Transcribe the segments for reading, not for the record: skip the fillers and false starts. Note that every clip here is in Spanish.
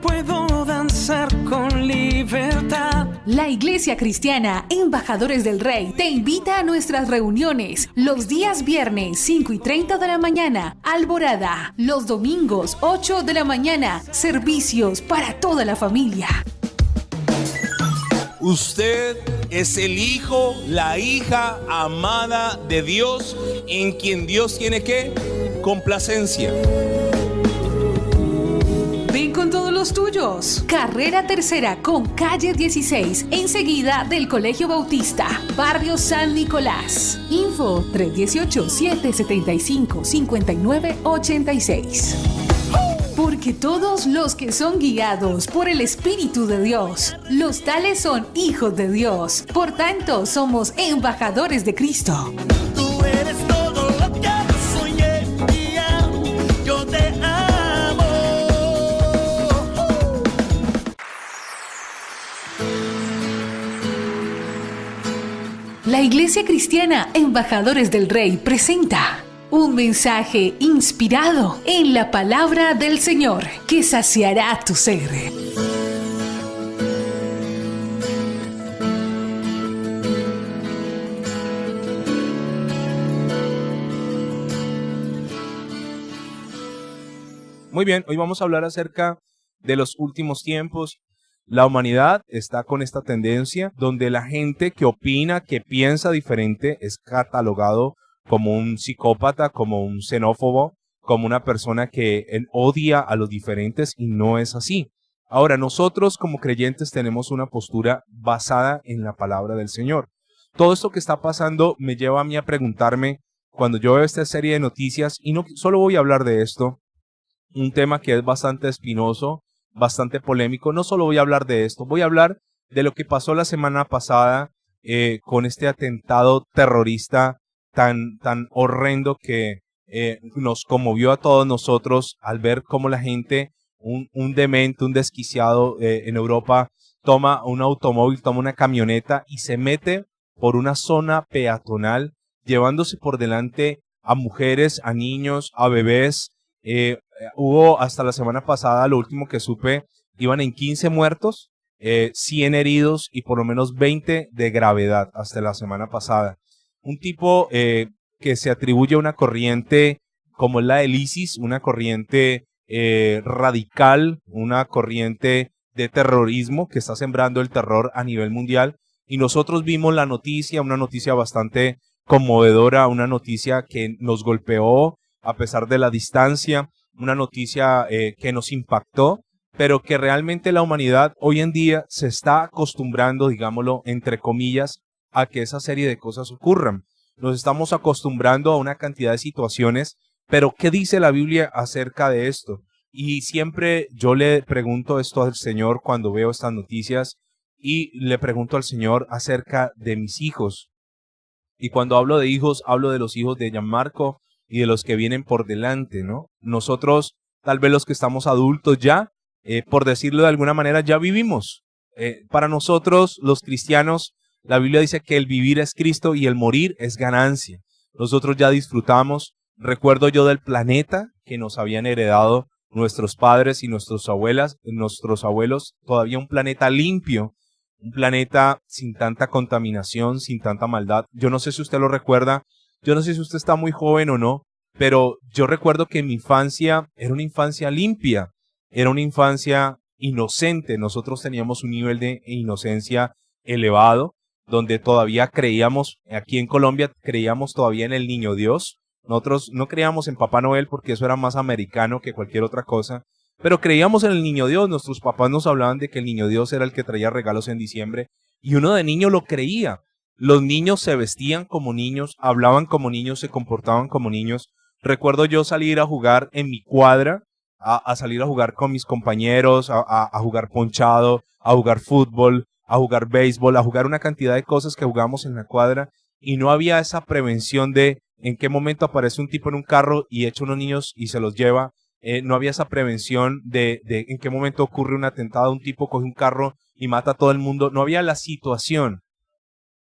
puedo danzar con libertad. La Iglesia Cristiana Embajadores del Rey te invita a nuestras reuniones los días viernes 5:30 de la mañana, Alborada, los domingos 8 de la mañana, servicios para toda la familia. Usted es el hijo, la hija amada de Dios, en quien Dios tiene ¿qué? Complacencia. Ven con todos los tuyos. Carrera Tercera con calle 16, enseguida del Colegio Bautista, Barrio San Nicolás. Info 318-775-5986. Porque todos los que son guiados por el Espíritu de Dios, los tales son hijos de Dios. Por tanto, somos embajadores de Cristo. Tú eres todo lo que yo soñé y yo te amo. La Iglesia Cristiana Embajadores del Rey presenta un mensaje inspirado en la palabra del Señor que saciará tu ser. Muy bien, hoy vamos a hablar acerca de los últimos tiempos. La humanidad está con esta tendencia donde la gente que opina, que piensa diferente, es catalogado como un psicópata, como un xenófobo, como una persona que odia a los diferentes, y no es así. Ahora, nosotros como creyentes tenemos una postura basada en la palabra del Señor. Todo esto que está pasando me lleva a mí a preguntarme, cuando yo veo esta serie de noticias, y no solo voy a hablar de esto, un tema que es bastante espinoso, bastante polémico, no solo voy a hablar de esto, voy a hablar de lo que pasó la semana pasada con este atentado terrorista tan horrendo que nos conmovió a todos nosotros al ver cómo la gente, un demente, un desquiciado en Europa, toma un automóvil, toma una camioneta y se mete por una zona peatonal, llevándose por delante a mujeres, a niños, a bebés. Hubo hasta la semana pasada, lo último que supe, iban en 15 muertos, 100 heridos y por lo menos 20 de gravedad hasta la semana pasada. Un tipo que se atribuye a una corriente como la del ISIS, una corriente radical, una corriente de terrorismo que está sembrando el terror a nivel mundial. Y nosotros vimos la noticia, una noticia bastante conmovedora, una noticia que nos golpeó a pesar de la distancia, una noticia que nos impactó, pero que realmente la humanidad hoy en día se está acostumbrando, digámoslo, entre comillas, a que esa serie de cosas ocurran. Nos estamos acostumbrando a una cantidad de situaciones, pero ¿qué dice la Biblia acerca de esto? Y siempre yo le pregunto esto al Señor cuando veo estas noticias, y le pregunto al Señor acerca de mis hijos. Y cuando hablo de hijos, hablo de los hijos de Gianmarco y de los que vienen por delante, ¿no? Nosotros, tal vez los que estamos adultos ya, por decirlo de alguna manera, ya vivimos. Para nosotros, los cristianos, la Biblia dice que el vivir es Cristo y el morir es ganancia. Nosotros ya disfrutamos. Recuerdo yo del planeta que nos habían heredado nuestros padres y nuestros abuelos, todavía un planeta limpio, un planeta sin tanta contaminación, sin tanta maldad. Yo no sé si usted lo recuerda, yo no sé si usted está muy joven o no, pero yo recuerdo que mi infancia era una infancia limpia, era una infancia inocente. Nosotros teníamos un nivel de inocencia elevado, donde todavía creíamos, aquí en Colombia, creíamos todavía en el niño Dios. Nosotros no creíamos en Papá Noel porque eso era más americano que cualquier otra cosa, pero creíamos en el niño Dios. Nuestros papás nos hablaban de que el niño Dios era el que traía regalos en diciembre, y uno de niño lo creía. Los niños se vestían como niños, hablaban como niños, se comportaban como niños. Recuerdo yo salir a jugar en mi cuadra, a salir a jugar con mis compañeros, a jugar ponchado, a jugar fútbol, a jugar béisbol, a jugar una cantidad de cosas que jugamos en la cuadra, y no había esa prevención de en qué momento aparece un tipo en un carro y echa unos niños y se los lleva. No había esa prevención de en qué momento ocurre un atentado, un tipo coge un carro y mata a todo el mundo. No había la situación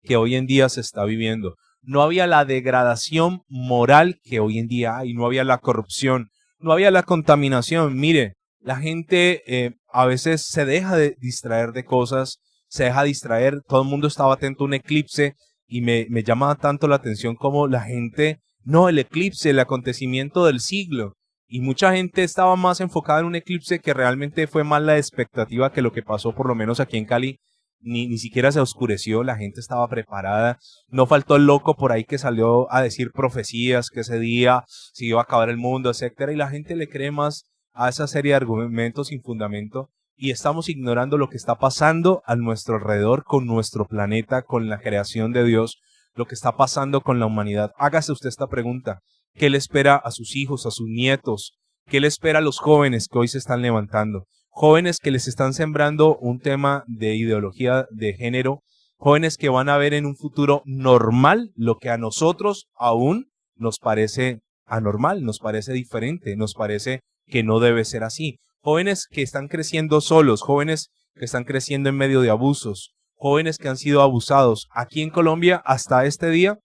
que hoy en día se está viviendo. No había la degradación moral que hoy en día hay, no había la corrupción, no había la contaminación. Mire, la gente a veces se deja de distraer de cosas, se deja distraer, todo el mundo estaba atento a un eclipse y me llama tanto la atención como la gente, no, el eclipse, el acontecimiento del siglo, y mucha gente estaba más enfocada en un eclipse que realmente fue más la expectativa que lo que pasó, por lo menos aquí en Cali. Ni siquiera se oscureció, la gente estaba preparada, no faltó el loco por ahí que salió a decir profecías que ese día se iba a acabar el mundo, etcétera, y la gente le cree más a esa serie de argumentos sin fundamento y estamos ignorando lo que está pasando a nuestro alrededor con nuestro planeta, con la creación de Dios, lo que está pasando con la humanidad. Hágase usted esta pregunta: ¿qué le espera a sus hijos, a sus nietos? ¿Qué le espera a los jóvenes que hoy se están levantando? Jóvenes que les están sembrando un tema de ideología de género, jóvenes que van a ver en un futuro normal lo que a nosotros aún nos parece anormal, nos parece diferente, nos parece que no debe ser así. Jóvenes que están creciendo solos, jóvenes que están creciendo en medio de abusos, jóvenes que han sido abusados. Aquí en Colombia, hasta este día,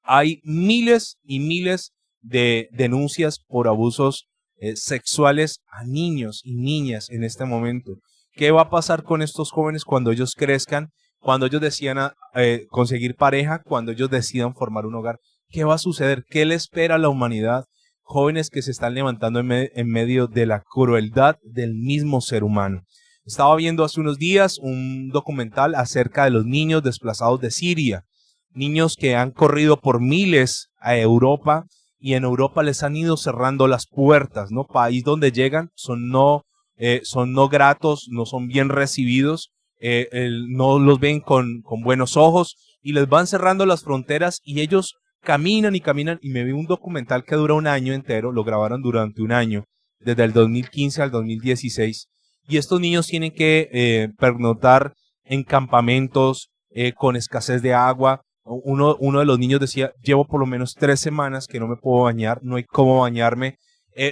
hay miles y miles de denuncias por abusos sexuales a niños y niñas en este momento. ¿Qué va a pasar con estos jóvenes cuando ellos crezcan, cuando ellos decidan conseguir pareja, cuando ellos decidan formar un hogar? ¿Qué va a suceder? ¿Qué le espera a la humanidad? Jóvenes que se están levantando en medio de la crueldad del mismo ser humano. Estaba viendo hace unos días un documental acerca de los niños desplazados de Siria, niños que han corrido por miles a Europa, y en Europa les han ido cerrando las puertas, ¿no? País donde llegan son no gratos, no son bien recibidos, no los ven con buenos ojos y les van cerrando las fronteras y ellos caminan y caminan. Y me vi un documental que dura un año entero, lo grabaron durante un año, desde el 2015 al 2016, y estos niños tienen que pernoctar en campamentos con escasez de agua. Uno de los niños decía: llevo por lo menos 3 semanas que no me puedo bañar, no hay cómo bañarme.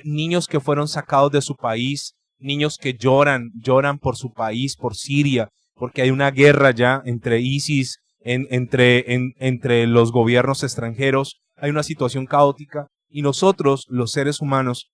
Niños que fueron sacados de su país, niños que lloran por su país, por Siria, porque hay una guerra ya entre ISIS, entre los gobiernos extranjeros, hay una situación caótica, y nosotros, los seres humanos,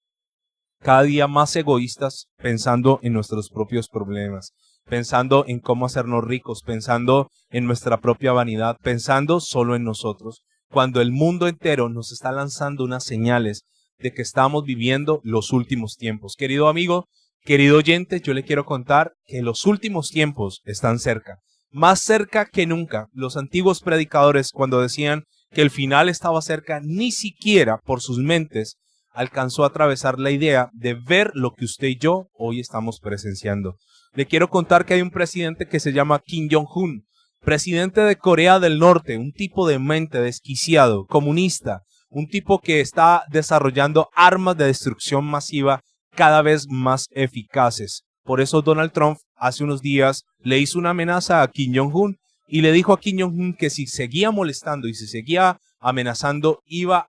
cada día más egoístas, pensando en nuestros propios problemas, pensando en cómo hacernos ricos, pensando en nuestra propia vanidad, pensando solo en nosotros, cuando el mundo entero nos está lanzando unas señales de que estamos viviendo los últimos tiempos. Querido amigo, querido oyente, yo le quiero contar que los últimos tiempos están cerca, más cerca que nunca. Los antiguos predicadores, cuando decían que el final estaba cerca, ni siquiera por sus mentes alcanzó a atravesar la idea de ver lo que usted y yo hoy estamos presenciando. Le quiero contar que hay un presidente que se llama Kim Jong-un, presidente de Corea del Norte, un tipo de mente desquiciado, comunista, un tipo que está desarrollando armas de destrucción masiva cada vez más eficaces. Por eso Donald Trump hace unos días le hizo una amenaza a Kim Jong-un y le dijo a Kim Jong-un que si seguía molestando y si seguía amenazando,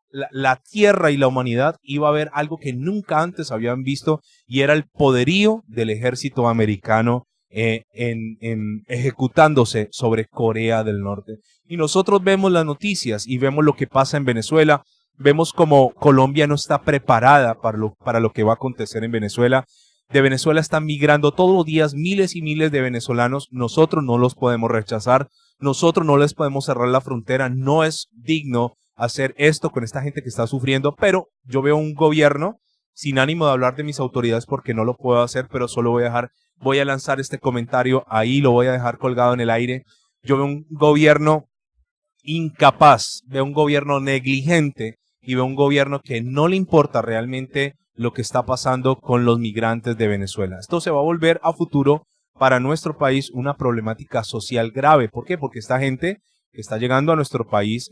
la tierra y la humanidad iba a ver algo que nunca antes habían visto, y era el poderío del ejército americano ejecutándose sobre Corea del Norte. Y nosotros vemos las noticias y vemos lo que pasa en Venezuela, vemos como Colombia no está preparada para lo que va a acontecer en Venezuela. De Venezuela están migrando todos los días miles y miles de venezolanos. Nosotros no los podemos rechazar, nosotros no les podemos cerrar la frontera. No es digno hacer esto con esta gente que está sufriendo, pero yo veo un gobierno, sin ánimo de hablar de mis autoridades porque no lo puedo hacer, pero solo voy a lanzar este comentario ahí, lo voy a dejar colgado en el aire. Yo veo un gobierno incapaz, veo un gobierno negligente y veo un gobierno que no le importa realmente lo que está pasando con los migrantes de Venezuela. Esto se va a volver a futuro para nuestro país una problemática social grave. ¿Por qué? Porque esta gente que está llegando a nuestro país,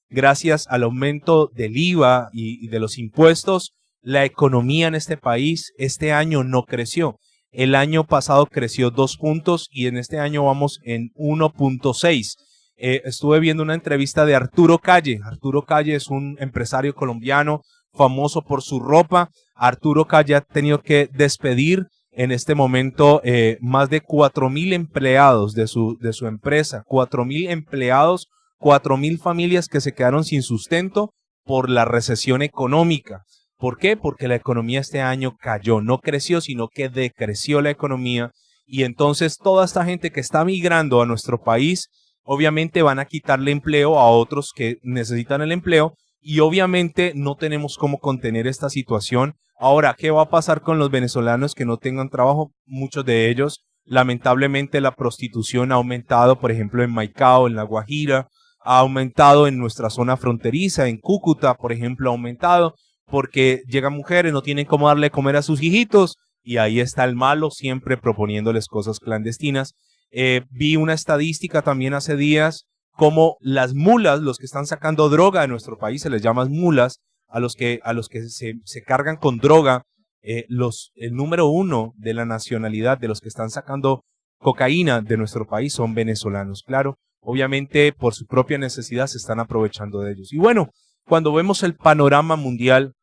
gracias al aumento del IVA y de los impuestos, la economía en este país este año no creció. El año pasado creció 2 puntos y en este año vamos en 1.6. Estuve viendo una entrevista de Arturo Calle. Arturo Calle es un empresario colombiano famoso por su ropa. Arturo Calle ha tenido que despedir en este momento más de 4.000 empleados de su empresa. 4.000 empleados, 4.000 familias que se quedaron sin sustento por la recesión económica. ¿Por qué? Porque la economía este año cayó, no creció, sino que decreció la economía. Y entonces toda esta gente que está migrando a nuestro país, obviamente van a quitarle empleo a otros que necesitan el empleo y obviamente no tenemos cómo contener esta situación. Ahora, ¿qué va a pasar con los venezolanos que no tengan trabajo? Muchos de ellos, lamentablemente la prostitución ha aumentado, por ejemplo, en Maicao, en La Guajira, ha aumentado en nuestra zona fronteriza, en Cúcuta, por ejemplo, ha aumentado porque llegan mujeres, no tienen cómo darle de comer a sus hijitos. Y ahí está el malo siempre proponiéndoles cosas clandestinas. Vi una estadística también hace días como las mulas, los que están sacando droga de nuestro país, se les llama mulas, a los que se cargan con droga, el número 1 de la nacionalidad de los que están sacando cocaína de nuestro país son venezolanos. Claro, obviamente por su propia necesidad se están aprovechando de ellos. Y bueno, cuando vemos el panorama mundial,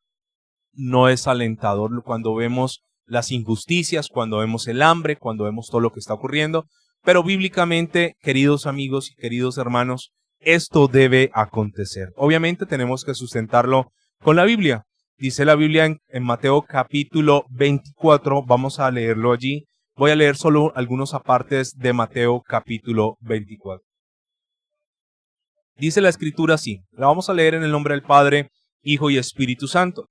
no es alentador cuando vemos las injusticias, cuando vemos el hambre, cuando vemos todo lo que está ocurriendo, pero bíblicamente, queridos amigos y queridos hermanos, esto debe acontecer. Obviamente tenemos que sustentarlo con la Biblia. Dice la Biblia en Mateo capítulo 24, vamos a leerlo allí. Voy a leer solo algunos apartes de Mateo capítulo 24. Dice la escritura así, la vamos a leer en el nombre del Padre, Hijo y Espíritu Santo.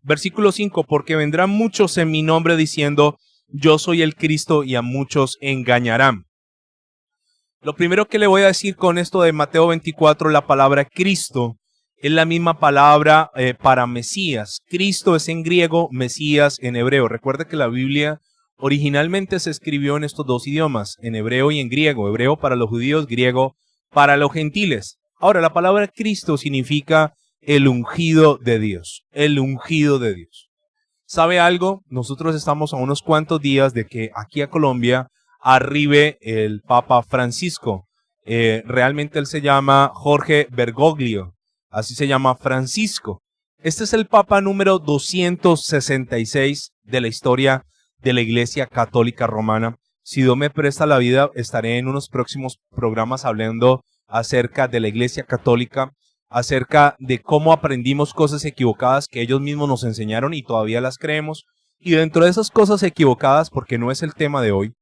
Versículo 5, porque vendrán muchos en mi nombre diciendo, yo soy el Cristo, y a muchos engañarán. Lo primero que le voy a decir con esto de Mateo 24, la palabra Cristo es la misma palabra para Mesías. Cristo es en griego, Mesías en hebreo. Recuerde que la Biblia originalmente se escribió en estos dos idiomas, en hebreo y en griego. Hebreo para los judíos, griego para los gentiles. Ahora, la palabra Cristo significa el ungido de Dios, el ungido de Dios. ¿Sabe algo? Nosotros estamos a unos cuantos días de que aquí a Colombia arribe el Papa Francisco. Realmente él se llama Jorge Bergoglio, así se llama Francisco. Este es el Papa número 266 de la historia de la Iglesia Católica Romana. Si Dios me presta la vida, estaré en unos próximos programas hablando acerca de la Iglesia Católica, acerca de cómo aprendimos cosas equivocadas que ellos mismos nos enseñaron y todavía las creemos. Y dentro de esas cosas equivocadas, porque no es el tema de hoy,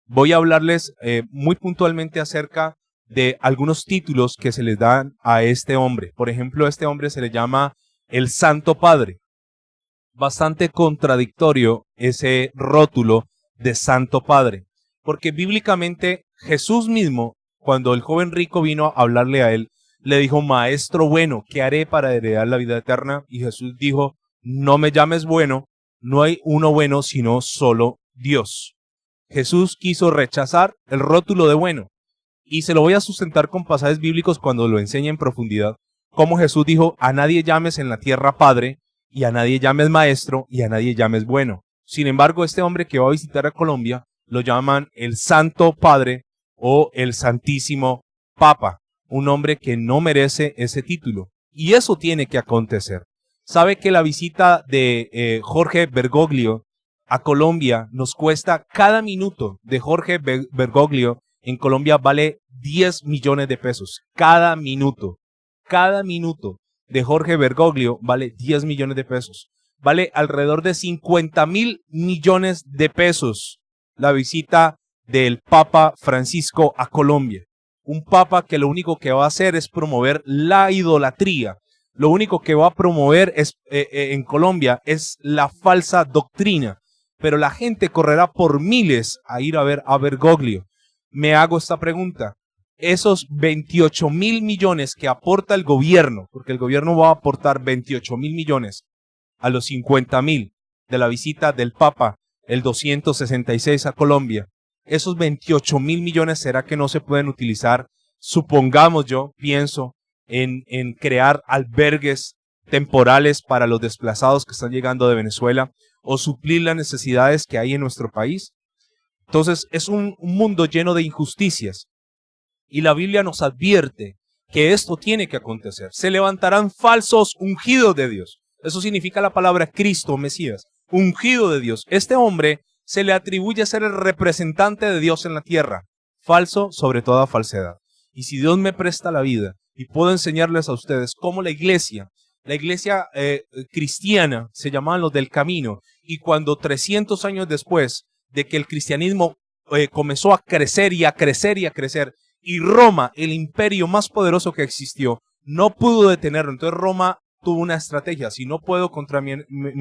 voy a hablarles muy puntualmente acerca de algunos títulos que se les dan a este hombre. Por ejemplo, a este hombre se le llama el Santo Padre. Bastante contradictorio ese rótulo de Santo Padre, porque bíblicamente Jesús mismo, cuando el joven rico vino a hablarle a él, le dijo, maestro bueno, ¿qué haré para heredar la vida eterna? Y Jesús dijo, no me llames bueno, no hay uno bueno sino solo Dios. Jesús quiso rechazar el rótulo de bueno, y se lo voy a sustentar con pasajes bíblicos cuando lo enseñe en profundidad, como Jesús dijo, a nadie llames en la tierra Padre, y a nadie llames maestro, y a nadie llames bueno. Sin embargo, este hombre que va a visitar a Colombia, lo llaman el Santo Padre o el Santísimo Papa, un hombre que no merece ese título. Y eso tiene que acontecer. ¿Sabe que la visita de Jorge Bergoglio a Colombia nos cuesta cada minuto de Jorge Bergoglio en Colombia vale 10 millones de pesos? Cada minuto de Jorge Bergoglio vale 10 millones de pesos. Vale alrededor de 50.000 millones de pesos la visita del Papa Francisco a Colombia. Un papa que lo único que va a hacer es promover la idolatría. Lo único que va a promover en Colombia es la falsa doctrina. Pero la gente correrá por miles a ir a ver a Bergoglio. Me hago esta pregunta. Esos 28.000 millones que aporta el gobierno, porque el gobierno va a aportar 28.000 millones a los 50.000 de la visita del Papa, el 266 a Colombia. Esos 28.000 millones, ¿será que no se pueden utilizar? Supongamos, yo pienso en crear albergues temporales para los desplazados que están llegando de Venezuela o suplir las necesidades que hay en nuestro país. Entonces es un mundo lleno de injusticias y la Biblia nos advierte que esto tiene que acontecer. Se levantarán falsos ungidos de Dios. Eso significa la palabra Cristo, Mesías, ungido de Dios. Este hombre se le atribuye ser el representante de Dios en la tierra, falso sobre toda falsedad. Y si Dios me presta la vida y puedo enseñarles a ustedes cómo la iglesia La iglesia cristiana se llamaban los del camino, y cuando 300 años después de que el cristianismo comenzó a crecer y a crecer y a crecer, y Roma, el imperio más poderoso que existió, no pudo detenerlo. Entonces Roma tuvo una estrategia: si no puedo contra mi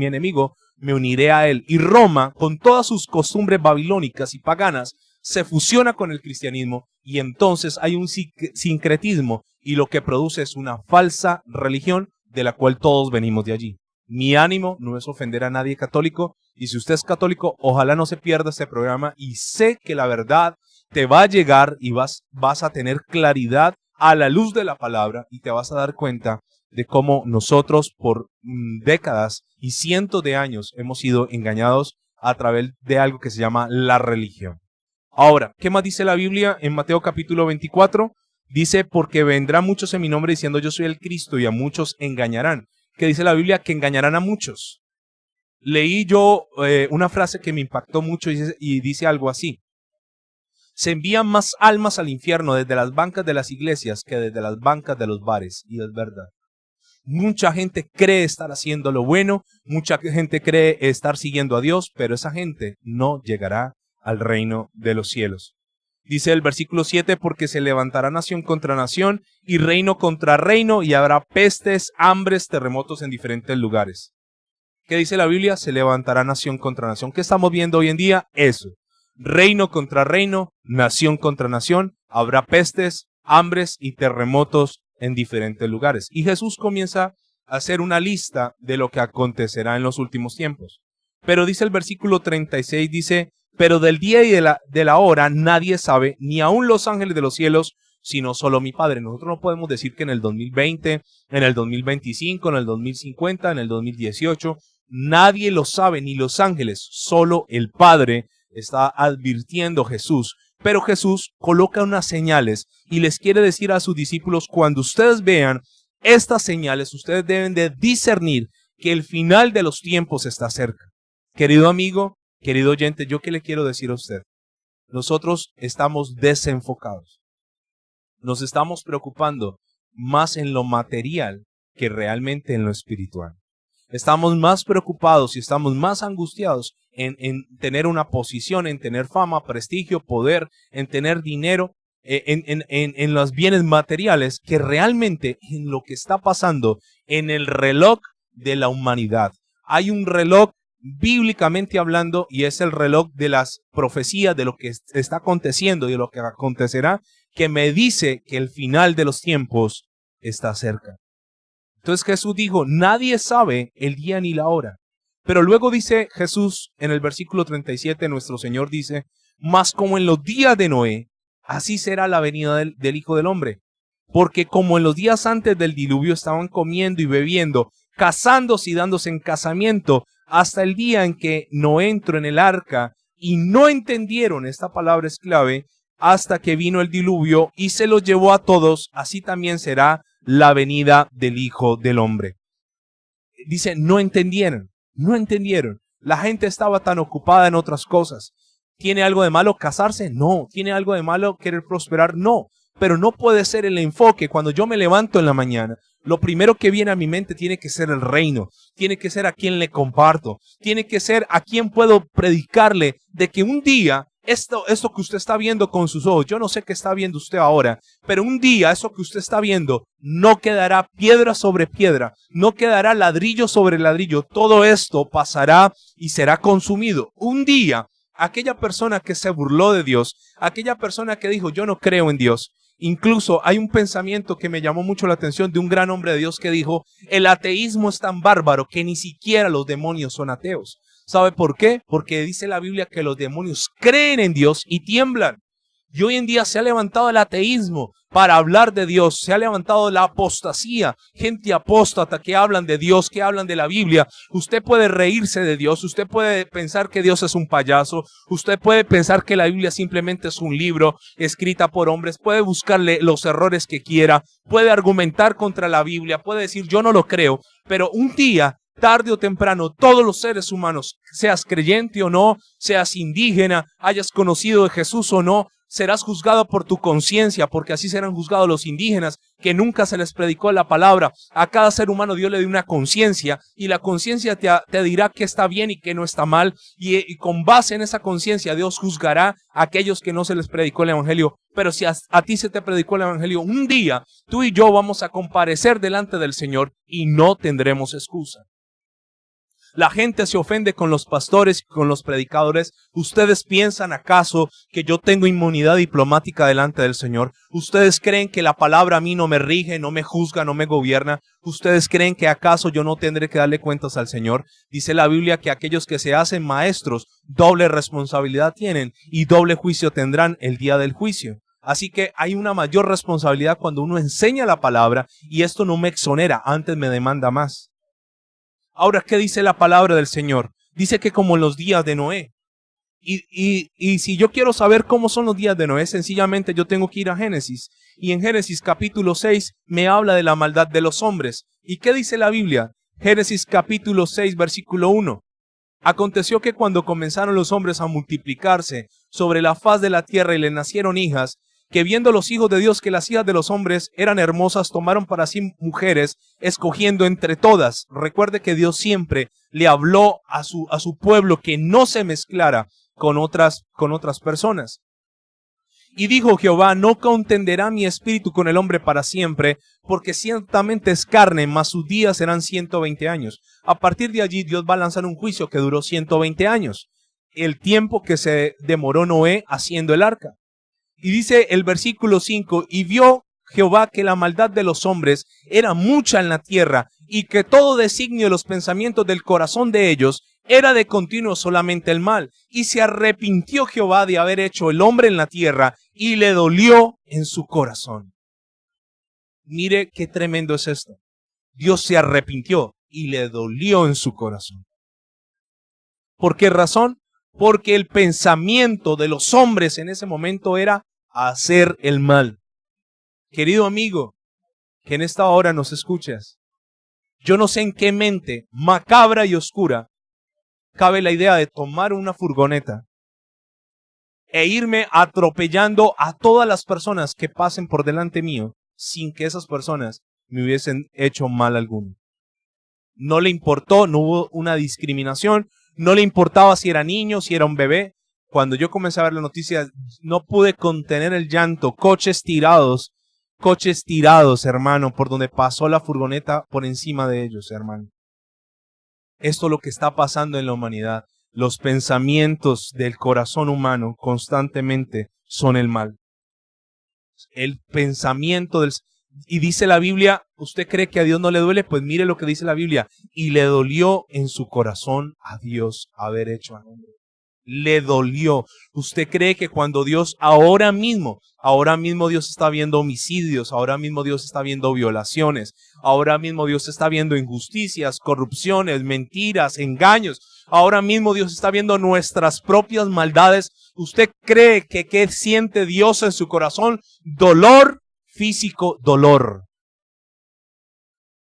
enemigo, me uniré a él. Y Roma, con todas sus costumbres babilónicas y paganas, se fusiona con el cristianismo, y entonces hay un sincretismo, y lo que produce es una falsa religión de la cual todos venimos de allí. Mi ánimo no es ofender a nadie católico, y si usted es católico, ojalá no se pierda este programa, y sé que la verdad te va a llegar y vas a tener claridad a la luz de la palabra, y te vas a dar cuenta de cómo nosotros por décadas y cientos de años hemos sido engañados a través de algo que se llama la religión. Ahora, ¿qué más dice la Biblia en Mateo capítulo 24? Dice: porque vendrán muchos en mi nombre diciendo yo soy el Cristo, y a muchos engañarán. ¿Qué dice la Biblia? Que engañarán a muchos. Leí yo una frase que me impactó mucho y dice algo así: se envían más almas al infierno desde las bancas de las iglesias que desde las bancas de los bares. Y es verdad. Mucha gente cree estar haciendo lo bueno, mucha gente cree estar siguiendo a Dios, pero esa gente no llegará al reino de los cielos. Dice el versículo 7: porque se levantará nación contra nación y reino contra reino, y habrá pestes, hambres, terremotos en diferentes lugares. ¿Qué dice la Biblia? Se levantará nación contra nación. ¿Qué estamos viendo hoy en día? Eso. Reino contra reino, nación contra nación, habrá pestes, hambres y terremotos en diferentes lugares. Y Jesús comienza a hacer una lista de lo que acontecerá en los últimos tiempos. Pero dice el versículo 36, dice: pero del día y de la hora nadie sabe, ni aun los ángeles de los cielos, sino solo mi Padre. Nosotros no podemos decir que en el 2020, en el 2025, en el 2050, en el 2018, nadie lo sabe, ni los ángeles, solo el Padre, está advirtiendo Jesús. Pero Jesús coloca unas señales y les quiere decir a sus discípulos: cuando ustedes vean estas señales, ustedes deben de discernir que el final de los tiempos está cerca. Querido amigo, querido oyente, ¿yo qué le quiero decir a usted? Nosotros estamos desenfocados. Nos estamos preocupando más en lo material que realmente en lo espiritual. Estamos más preocupados y estamos más angustiados en tener una posición, en tener fama, prestigio, poder, en tener dinero, en los bienes materiales, que realmente en lo que está pasando en el reloj de la humanidad. Hay un reloj bíblicamente hablando, y es el reloj de las profecías, de lo que está aconteciendo y de lo que acontecerá, que me dice que el final de los tiempos está cerca. Entonces Jesús dijo: nadie sabe el día ni la hora. Pero luego dice Jesús en el versículo 37, nuestro Señor dice: mas como en los días de Noé, así será la venida del Hijo del Hombre. Porque como en los días antes del diluvio estaban comiendo y bebiendo, casándose y dándose en casamiento, hasta el día en que Noé entró en el arca, y no entendieron, esta palabra es clave, hasta que vino el diluvio y se los llevó a todos, así también será la venida del Hijo del Hombre. Dice: no entendieron. La gente estaba tan ocupada en otras cosas. ¿Tiene algo de malo casarse? No. ¿Tiene algo de malo querer prosperar? No. Pero no puede ser el enfoque. Cuando yo me levanto en la mañana, lo primero que viene a mi mente tiene que ser el reino, tiene que ser a quien le comparto, tiene que ser a quien puedo predicarle de que un día esto que usted está viendo con sus ojos, yo no sé qué está viendo usted ahora, pero un día eso que usted está viendo no quedará piedra sobre piedra, no quedará ladrillo sobre ladrillo, todo esto pasará y será consumido. Un día, aquella persona que se burló de Dios, aquella persona que dijo yo no creo en Dios, incluso hay un pensamiento que me llamó mucho la atención de un gran hombre de Dios que dijo: el ateísmo es tan bárbaro que ni siquiera los demonios son ateos. ¿Sabe por qué? Porque dice la Biblia que los demonios creen en Dios y tiemblan. Y hoy en día se ha levantado el ateísmo para hablar de Dios, se ha levantado la apostasía, gente apóstata que hablan de Dios, que hablan de la Biblia. Usted puede reírse de Dios, usted puede pensar que Dios es un payaso, usted puede pensar que la Biblia simplemente es un libro escrita por hombres, puede buscarle los errores que quiera, puede argumentar contra la Biblia, puede decir yo no lo creo, pero un día, tarde o temprano, todos los seres humanos, seas creyente o no, seas indígena, hayas conocido de Jesús o no, Serás juzgado por tu conciencia, porque así serán juzgados los indígenas, que nunca se les predicó la palabra. A cada ser humano Dios le dio una conciencia, y la conciencia te dirá qué está bien y qué no está mal, y con base en esa conciencia Dios juzgará a aquellos que no se les predicó el evangelio. Pero si a ti se te predicó el evangelio, un día tú y yo vamos a comparecer delante del Señor y no tendremos excusa. La gente se ofende con los pastores y con los predicadores. ¿Ustedes piensan acaso que yo tengo inmunidad diplomática delante del Señor? ¿Ustedes creen que la palabra a mí no me rige, no me juzga, no me gobierna? ¿Ustedes creen que acaso yo no tendré que darle cuentas al Señor? Dice la Biblia que aquellos que se hacen maestros, doble responsabilidad tienen y doble juicio tendrán el día del juicio. Así que hay una mayor responsabilidad cuando uno enseña la palabra, y esto no me exonera, antes me demanda más. Ahora, ¿qué dice la palabra del Señor? Dice que como en los días de Noé. Y si yo quiero saber cómo son los días de Noé, sencillamente yo tengo que ir a Génesis. Y en Génesis capítulo 6 me habla de la maldad de los hombres. ¿Y qué dice la Biblia? Génesis capítulo 6, versículo 1. Aconteció que cuando comenzaron los hombres a multiplicarse sobre la faz de la tierra y le nacieron hijas, que viendo los hijos de Dios que las hijas de los hombres eran hermosas, tomaron para sí mujeres, escogiendo entre todas. Recuerde que Dios siempre le habló a su pueblo que no se mezclara con otras personas. Y dijo Jehová, no contenderá mi espíritu con el hombre para siempre, porque ciertamente es carne, mas sus días serán 120 años. A partir de allí Dios va a lanzar un juicio que duró 120 años, el tiempo que se demoró Noé haciendo el arca. Y dice el versículo 5, y vio Jehová que la maldad de los hombres era mucha en la tierra, y que todo designio de los pensamientos del corazón de ellos era de continuo solamente el mal. Y se arrepintió Jehová de haber hecho el hombre en la tierra, y le dolió en su corazón. Mire qué tremendo es esto. Dios se arrepintió y le dolió en su corazón. ¿Por qué razón? Porque el pensamiento de los hombres en ese momento era hacer el mal. Querido amigo, que en esta hora nos escuchas, yo no sé en qué mente macabra y oscura cabe la idea de tomar una furgoneta e irme atropellando a todas las personas que pasen por delante mío sin que esas personas me hubiesen hecho mal alguno. No le importó, no hubo una discriminación, no le importaba si era niño, si era un bebé. Cuando yo comencé a ver las noticias, no pude contener el llanto. Coches tirados, hermano, por donde pasó la furgoneta por encima de ellos, hermano. Esto es lo que está pasando en la humanidad. Los pensamientos del corazón humano constantemente son el mal. El pensamiento del... Y dice la Biblia, ¿usted cree que a Dios no le duele? Pues mire lo que dice la Biblia. Y le dolió en su corazón a Dios haber hecho al hombre. Le dolió. ¿Usted cree que cuando Dios ahora mismo Dios está viendo homicidios, ahora mismo Dios está viendo violaciones, ahora mismo Dios está viendo injusticias, corrupciones, mentiras, engaños, ahora mismo Dios está viendo nuestras propias maldades? ¿Usted cree que qué siente Dios en su corazón? Dolor físico, dolor.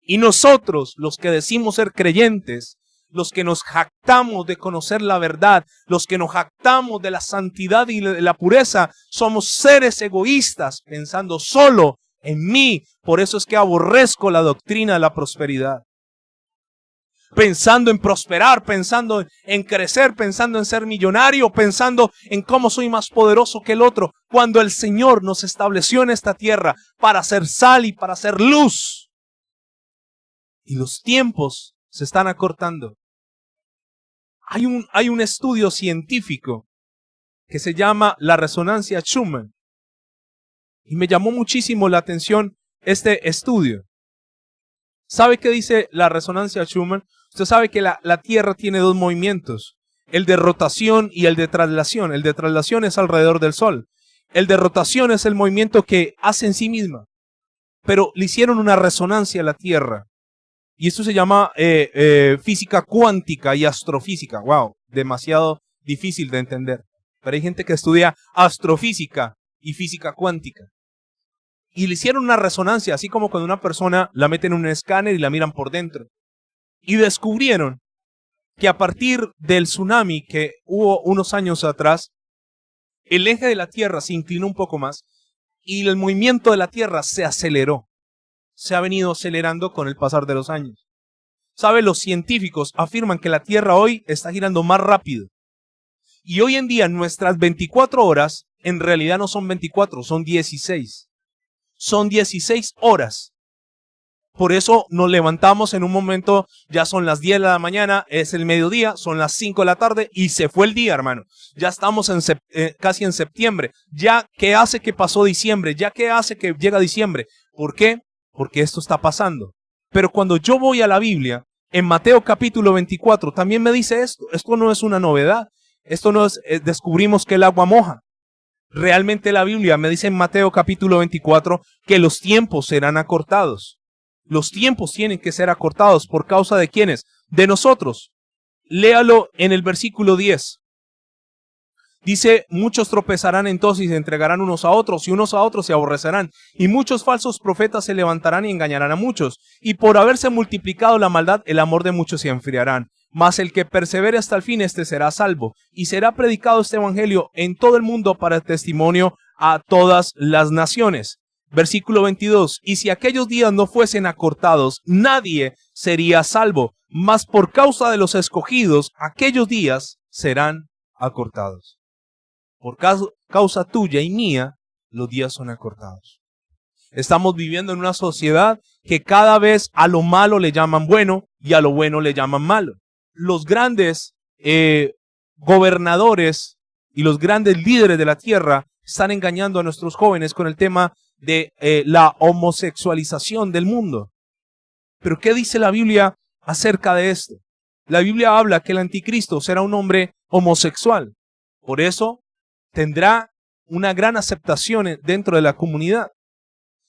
Y nosotros, los que decimos ser creyentes, los que nos jactamos de conocer la verdad, los que nos jactamos de la santidad y de la pureza, somos seres egoístas, pensando solo en mí. Por eso es que aborrezco la doctrina de la prosperidad. Pensando en prosperar, pensando en crecer, pensando en ser millonario, pensando en cómo soy más poderoso que el otro, cuando el Señor nos estableció en esta tierra para hacer sal y para hacer luz. Y los tiempos se están acortando. Hay un estudio científico que se llama la resonancia Schumann. Y me llamó muchísimo la atención este estudio. ¿Sabe qué dice la resonancia Schumann? Usted sabe que la Tierra tiene dos movimientos, el de rotación y el de traslación. El de traslación es alrededor del Sol. El de rotación es el movimiento que hace en sí misma. Pero le hicieron una resonancia a la Tierra. Y esto se llama física cuántica y astrofísica. Wow, demasiado difícil de entender. Pero hay gente que estudia astrofísica y física cuántica. Y le hicieron una resonancia, así como cuando una persona la meten en un escáner y la miran por dentro. Y descubrieron que a partir del tsunami que hubo unos años atrás, el eje de la Tierra se inclinó un poco más y el movimiento de la Tierra se aceleró. Se ha venido acelerando con el pasar de los años. ¿Sabe? Los científicos afirman que la Tierra hoy está girando más rápido. Y hoy en día nuestras 24 horas en realidad no son 24, son 16. Son 16 horas. Por eso nos levantamos en un momento, ya son las 10 de la mañana, es el mediodía, son las 5 de la tarde y se fue el día, hermano. Ya estamos casi en septiembre. Ya, ¿qué hace que pasó diciembre? Ya, ¿qué hace que llega diciembre? ¿Por qué? Porque esto está pasando. Pero cuando yo voy a la Biblia, en Mateo capítulo 24, también me dice esto. Esto no es una novedad. Esto no es, descubrimos que el agua moja. Realmente la Biblia me dice en Mateo capítulo 24 que los tiempos serán acortados. Los tiempos tienen que ser acortados por causa de ¿quiénes? De nosotros. Léalo en el versículo 10. Dice, muchos tropezarán entonces y se entregarán unos a otros, y unos a otros se aborrecerán. Y muchos falsos profetas se levantarán y engañarán a muchos. Y por haberse multiplicado la maldad, el amor de muchos se enfriarán. Mas el que persevere hasta el fin, este será salvo. Y será predicado este evangelio en todo el mundo para testimonio a todas las naciones. Versículo 22, y si aquellos días no fuesen acortados, nadie sería salvo, mas por causa de los escogidos, aquellos días serán acortados. Por causa tuya y mía, los días son acortados. Estamos viviendo en una sociedad que cada vez a lo malo le llaman bueno y a lo bueno le llaman malo. Los grandes gobernadores y los grandes líderes de la tierra están engañando a nuestros jóvenes con el tema de la homosexualización del mundo. Pero ¿qué dice la Biblia acerca de esto? La Biblia habla que el anticristo será un hombre homosexual. Por eso tendrá una gran aceptación dentro de la comunidad.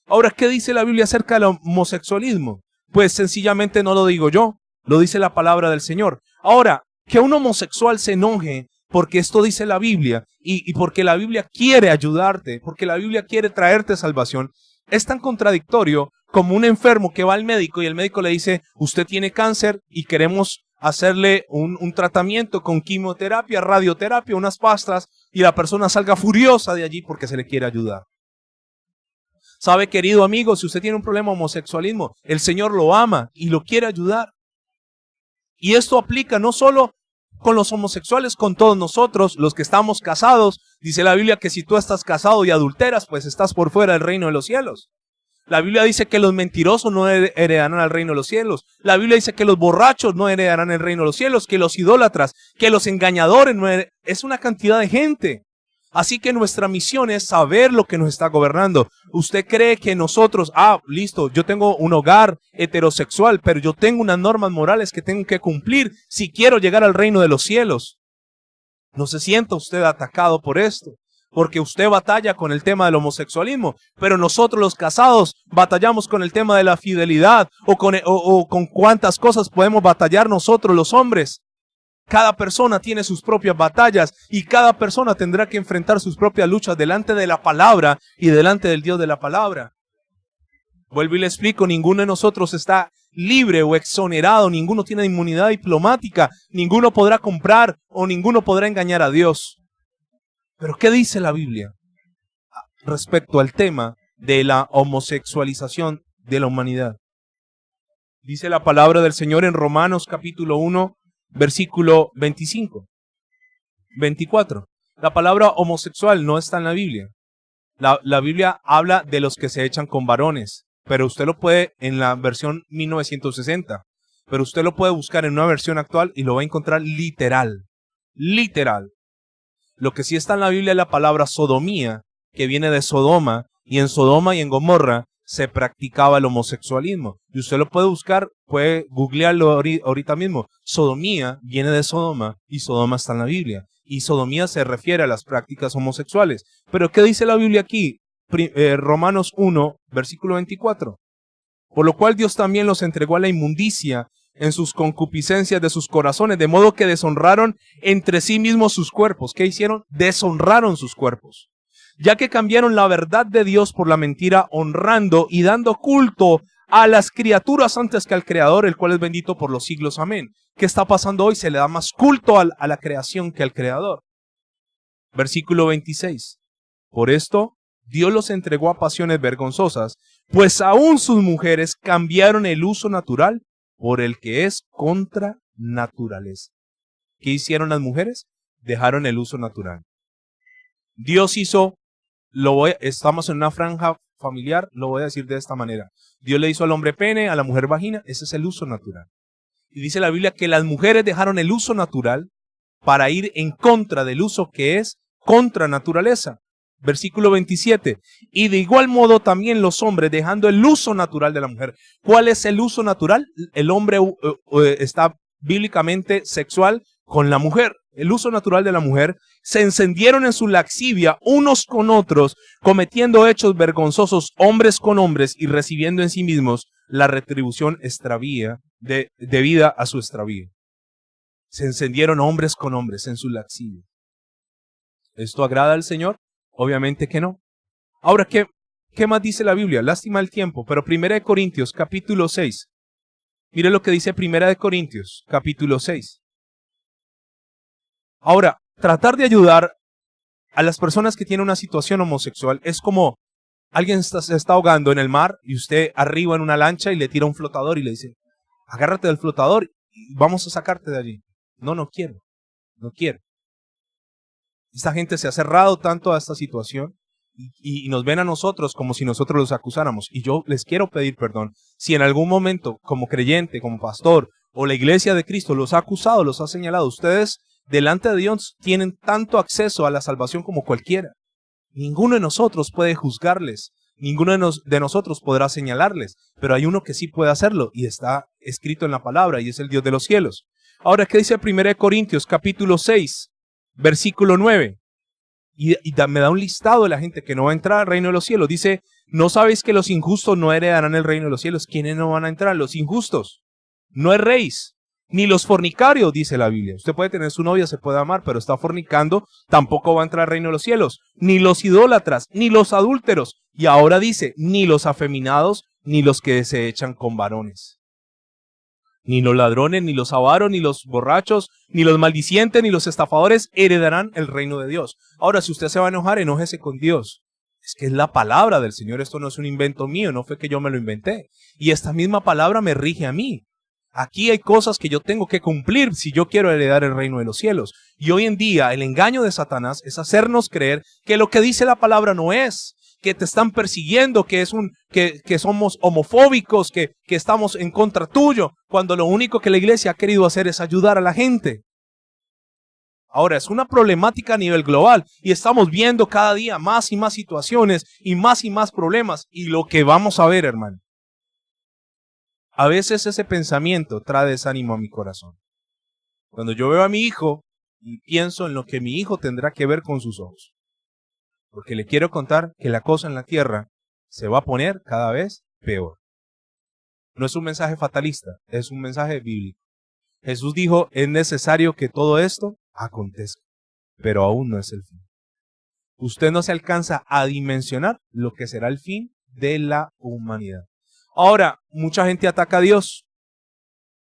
Ahora, ¿qué dice la Biblia acerca del homosexualismo? Pues sencillamente no lo digo yo, lo dice la palabra del Señor. Ahora, que un homosexual se enoje porque esto dice la Biblia y porque la Biblia quiere ayudarte, porque la Biblia quiere traerte salvación, es tan contradictorio como un enfermo que va al médico y el médico le dice, usted tiene cáncer y queremos hacerle un tratamiento con quimioterapia, radioterapia, unas pastas, y la persona salga furiosa de allí porque se le quiere ayudar. ¿Sabe, querido amigo, si usted tiene un problema de homosexualismo, el Señor lo ama y lo quiere ayudar? Y esto aplica no solo con los homosexuales, con todos nosotros, los que estamos casados. Dice la Biblia que si tú estás casado y adulteras, pues estás por fuera del reino de los cielos. La Biblia dice que los mentirosos no heredarán al reino de los cielos. La Biblia dice que los borrachos no heredarán el reino de los cielos, que los idólatras, que los engañadores no heredarán. Es una cantidad de gente. Así que nuestra misión es saber lo que nos está gobernando. ¿Usted cree que nosotros, listo, yo tengo un hogar heterosexual, pero yo tengo unas normas morales que tengo que cumplir si quiero llegar al reino de los cielos? No se sienta usted atacado por esto, porque usted batalla con el tema del homosexualismo, pero nosotros los casados batallamos con el tema de la fidelidad o con cuántas cosas podemos batallar nosotros los hombres. Cada persona tiene sus propias batallas y cada persona tendrá que enfrentar sus propias luchas delante de la palabra y delante del Dios de la palabra. Vuelvo y le explico, ninguno de nosotros está libre o exonerado, ninguno tiene inmunidad diplomática, ninguno podrá comprar o ninguno podrá engañar a Dios. Pero ¿qué dice la Biblia respecto al tema de la homosexualización de la humanidad? Dice la palabra del Señor en Romanos capítulo 1, versículo 25, 24. La palabra homosexual no está en la Biblia. La Biblia habla de los que se echan con varones, pero usted lo puede en la versión 1960, pero usted lo puede buscar en una versión actual y lo va a encontrar literal. Literal. Lo que sí está en la Biblia es la palabra sodomía, que viene de Sodoma, y en Sodoma y en Gomorra se practicaba el homosexualismo. Y usted lo puede buscar, puede googlearlo ahorita mismo. Sodomía viene de Sodoma y Sodoma está en la Biblia. Y sodomía se refiere a las prácticas homosexuales. Pero ¿qué dice la Biblia aquí? Romanos 1, versículo 24. Por lo cual Dios también los entregó a la inmundicia en sus concupiscencias de sus corazones, de modo que deshonraron entre sí mismos sus cuerpos. ¿Qué hicieron? Deshonraron sus cuerpos, ya que cambiaron la verdad de Dios por la mentira, honrando y dando culto a las criaturas antes que al Creador, el cual es bendito por los siglos. Amén. ¿Qué está pasando hoy? Se le da más culto a la creación que al Creador. Versículo 26. Por esto Dios los entregó a pasiones vergonzosas, pues aún sus mujeres cambiaron el uso natural por el que es contra naturaleza. ¿Qué hicieron las mujeres? Dejaron el uso natural. Dios hizo, estamos en una franja familiar, lo voy a decir de esta manera. Dios le hizo al hombre pene, a la mujer vagina, ese es el uso natural. Y dice la Biblia que las mujeres dejaron el uso natural para ir en contra del uso que es contra naturaleza. Versículo 27. Y de igual modo también los hombres dejando el uso natural de la mujer. ¿Cuál es el uso natural? El hombre está bíblicamente sexual con la mujer. El uso natural de la mujer. Se encendieron en su laxivia unos con otros, cometiendo hechos vergonzosos hombres con hombres y recibiendo en sí mismos la retribución debida a su extravío. Se encendieron hombres con hombres en su laxivia. ¿Esto agrada al Señor? Obviamente que no. Ahora, ¿qué más dice la Biblia? Lástima el tiempo, pero 1 Corintios capítulo 6. Mire lo que dice 1 Corintios capítulo 6. Ahora, tratar de ayudar a las personas que tienen una situación homosexual es como alguien se está ahogando en el mar y usted arriba en una lancha y le tira un flotador y le dice, agárrate del flotador y vamos a sacarte de allí. No quiero. Esta gente se ha cerrado tanto a esta situación y nos ven a nosotros como si nosotros los acusáramos. Y yo les quiero pedir perdón. Si en algún momento, como creyente, como pastor, o la iglesia de Cristo los ha acusado, los ha señalado, ustedes delante de Dios tienen tanto acceso a la salvación como cualquiera. Ninguno de nosotros puede juzgarles. Ninguno de nosotros podrá señalarles. Pero hay uno que sí puede hacerlo y está escrito en la palabra y es el Dios de los cielos. Ahora, ¿qué dice 1 Corintios capítulo 6? Versículo 9, y me da un listado de la gente que no va a entrar al reino de los cielos. Dice, ¿no sabéis que los injustos no heredarán el reino de los cielos? ¿Quiénes no van a entrar? Los injustos. No erréis, ni los fornicarios, dice la Biblia. Usted puede tener su novia, se puede amar, pero está fornicando, tampoco va a entrar al reino de los cielos. Ni los idólatras, ni los adúlteros. Y ahora dice, ni los afeminados, ni los que se echan con varones. Ni los ladrones, ni los avaros, ni los borrachos, ni los maldicientes, ni los estafadores heredarán el reino de Dios. Ahora, si usted se va a enojar, enójese con Dios. Es que es la palabra del Señor, esto no es un invento mío, no fue que yo me lo inventé. Y esta misma palabra me rige a mí. Aquí hay cosas que yo tengo que cumplir si yo quiero heredar el reino de los cielos. Y hoy en día el engaño de Satanás es hacernos creer que lo que dice la palabra no es, que te están persiguiendo, que somos homofóbicos, que estamos en contra tuyo, cuando lo único que la iglesia ha querido hacer es ayudar a la gente. Ahora, es una problemática a nivel global y estamos viendo cada día más y más situaciones y más problemas. Y lo que vamos a ver, hermano, a veces ese pensamiento trae desánimo a mi corazón. Cuando yo veo a mi hijo y pienso en lo que mi hijo tendrá que ver con sus ojos. Porque le quiero contar que la cosa en la tierra se va a poner cada vez peor. No es un mensaje fatalista, es un mensaje bíblico. Jesús dijo, es necesario que todo esto acontezca, pero aún no es el fin. Usted no se alcanza a dimensionar lo que será el fin de la humanidad. Ahora, mucha gente ataca a Dios.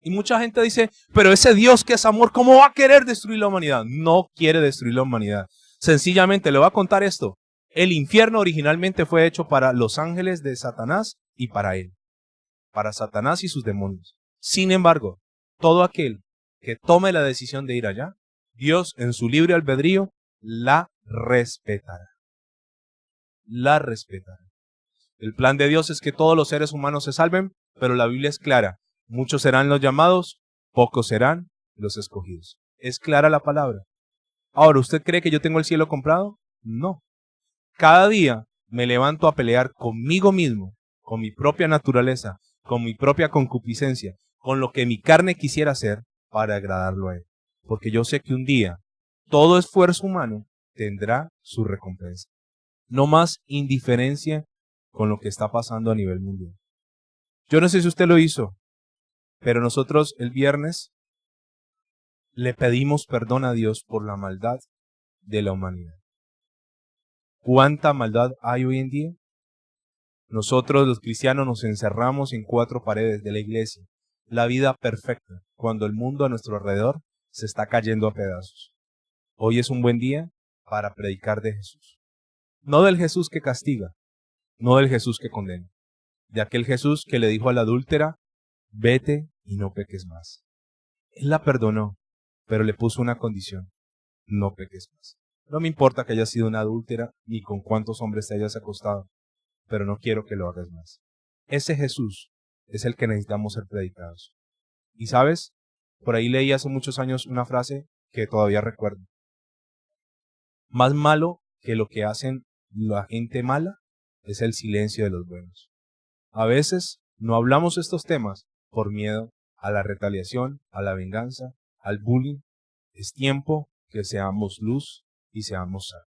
Y mucha gente dice, pero ese Dios que es amor, ¿cómo va a querer destruir la humanidad? No quiere destruir la humanidad. Sencillamente le voy a contar esto. El infierno originalmente fue hecho para los ángeles de Satanás y para él. Para Satanás y sus demonios. Sin embargo, todo aquel que tome la decisión de ir allá, Dios en su libre albedrío la respetará. La respetará. El plan de Dios es que todos los seres humanos se salven, pero la Biblia es clara. Muchos serán los llamados, pocos serán los escogidos. Es clara la palabra. Ahora, ¿usted cree que yo tengo el cielo comprado? No. Cada día me levanto a pelear conmigo mismo, con mi propia naturaleza, con mi propia concupiscencia, con lo que mi carne quisiera hacer para agradarlo a Él. Porque yo sé que un día todo esfuerzo humano tendrá su recompensa. No más indiferencia con lo que está pasando a nivel mundial. Yo no sé si usted lo hizo, pero nosotros el viernes le pedimos perdón a Dios por la maldad de la humanidad. ¿Cuánta maldad hay hoy en día? Nosotros los cristianos nos encerramos en 4 paredes de la iglesia. La vida perfecta, cuando el mundo a nuestro alrededor se está cayendo a pedazos. Hoy es un buen día para predicar de Jesús. No del Jesús que castiga, no del Jesús que condena, de aquel Jesús que le dijo a la adúltera, vete y no peques más. Él la perdonó, pero le puso una condición, no peques más. No me importa que hayas sido una adúltera ni con cuántos hombres te hayas acostado, pero no quiero que lo hagas más. Ese Jesús es el que necesitamos ser predicados. Y sabes, por ahí leí hace muchos años una frase que todavía recuerdo. Más malo que lo que hacen la gente mala es el silencio de los buenos. A veces no hablamos estos temas por miedo a la retaliación, a la venganza, al bullying. Es tiempo que seamos luz y seamos sal.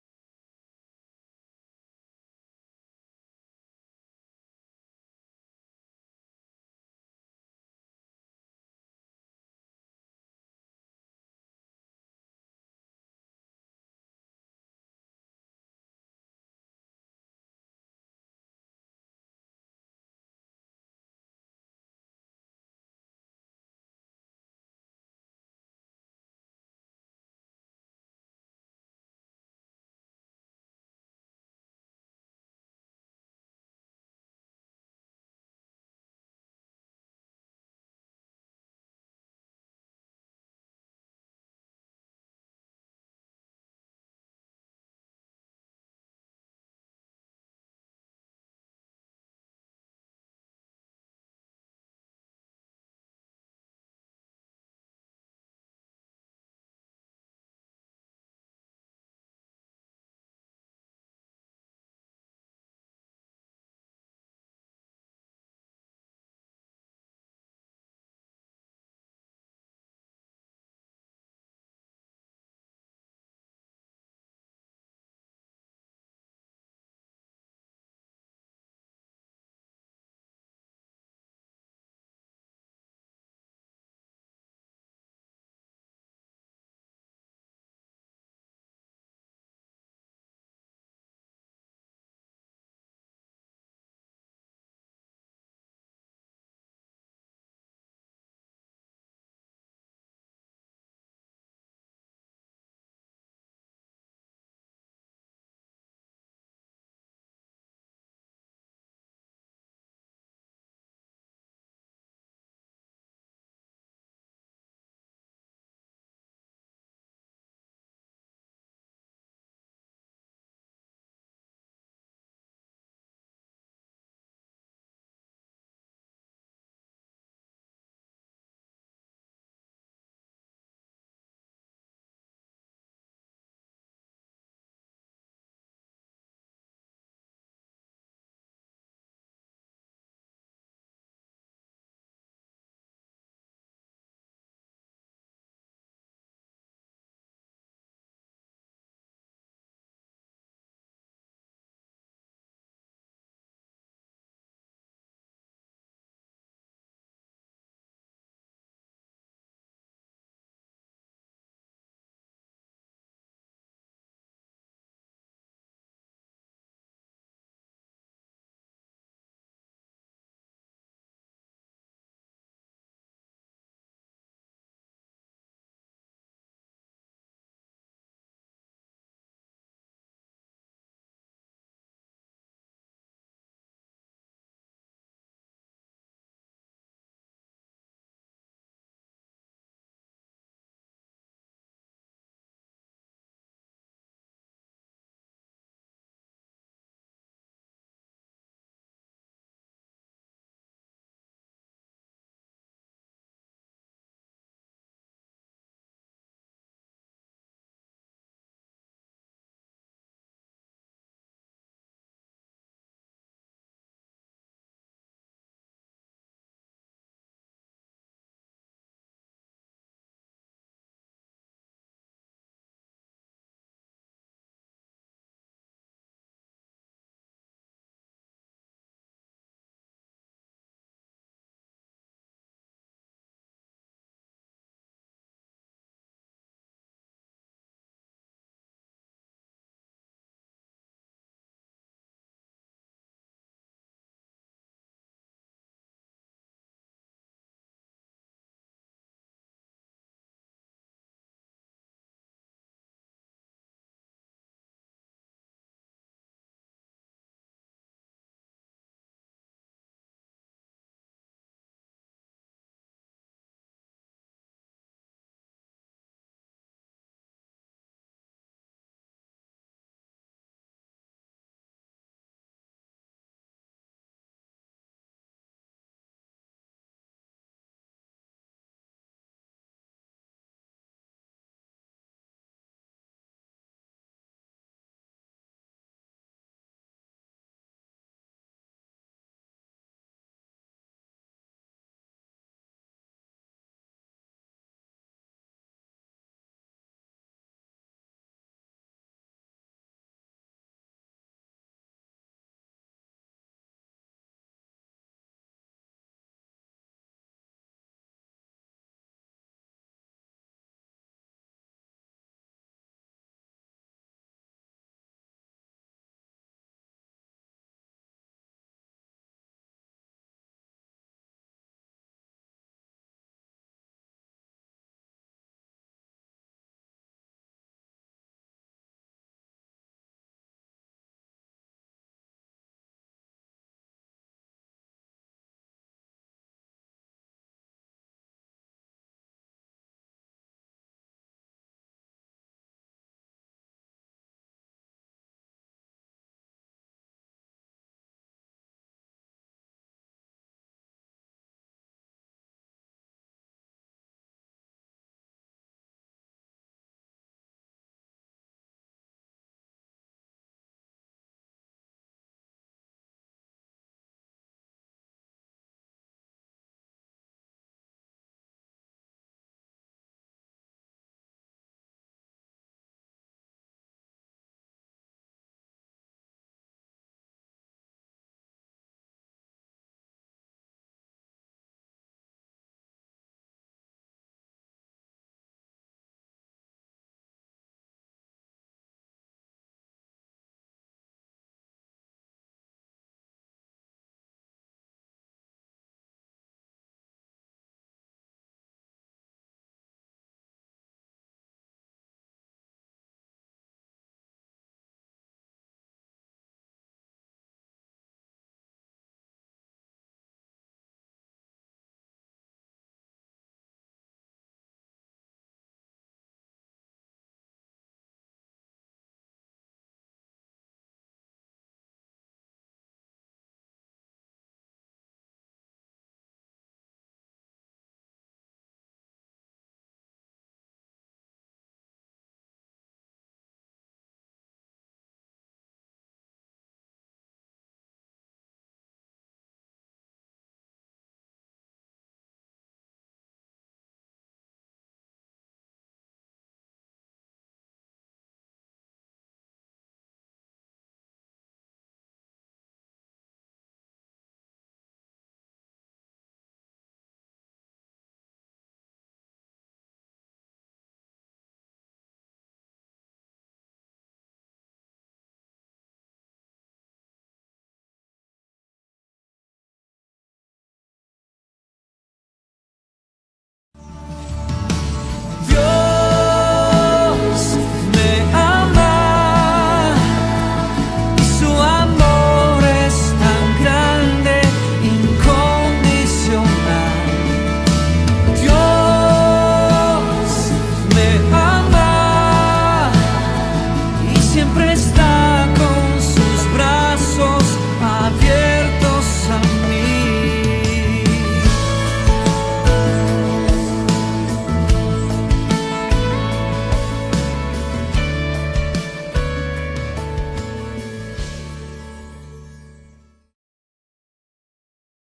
siempre